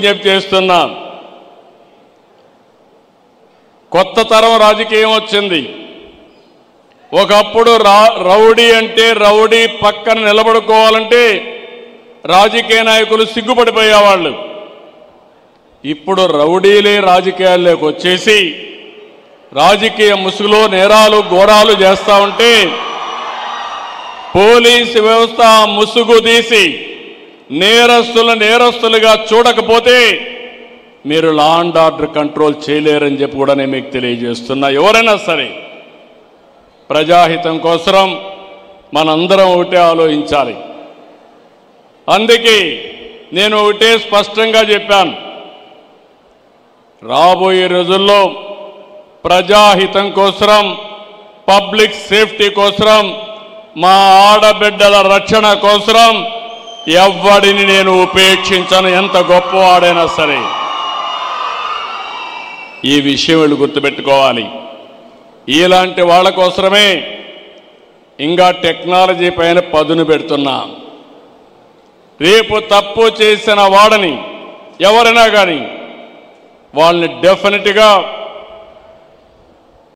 విజ్ఞప్తి చేస్తున్నా. కొత్త తరం రాజకీయం వచ్చింది. ఒకప్పుడు రౌడీ అంటే రౌడీ పక్కన నిలబడుకోవాలంటే రాజకీయ నాయకులు సిగ్గుపడిపోయేవాళ్ళు. ఇప్పుడు రౌడీలే రాజకీయాల్లోకి వచ్చేసి రాజకీయ ముసుగులో నేరాలు ఘోరాలు చేస్తూ ఉంటే పోలీసు వ్యవస్థ ముసుగు తీసి నేరస్తులుగా చూడకపోతే మీరు లా అండ్ ఆర్డర్ కంట్రోల్ చేయలేరని చెప్పి కూడా నేను మీకు తెలియజేస్తున్నా. ఎవరైనా సరే ప్రజాహితం కోసం మనందరం ఒకటే ఆలోచించాలి. అందుకే నేను ఒకటే స్పష్టంగా చెప్పాను, రాబోయే రోజుల్లో ప్రజాహితం కోసం, పబ్లిక్ సేఫ్టీ కోసం, మా ఆడబిడ్డల రక్షణ కోసం ఎవ్వడిని నేను ఉపేక్షించను, ఎంత గొప్పవాడైనా సరే. ఈ విషయం వీళ్ళు గుర్తుపెట్టుకోవాలి. ఇలాంటి వాళ్ళ కోసమే ఇంకా టెక్నాలజీ పైన పదును పెడుతున్నాం. రేపు తప్పు చేసిన వాడని ఎవరైనా కానీ వాళ్ళని డెఫినెట్గా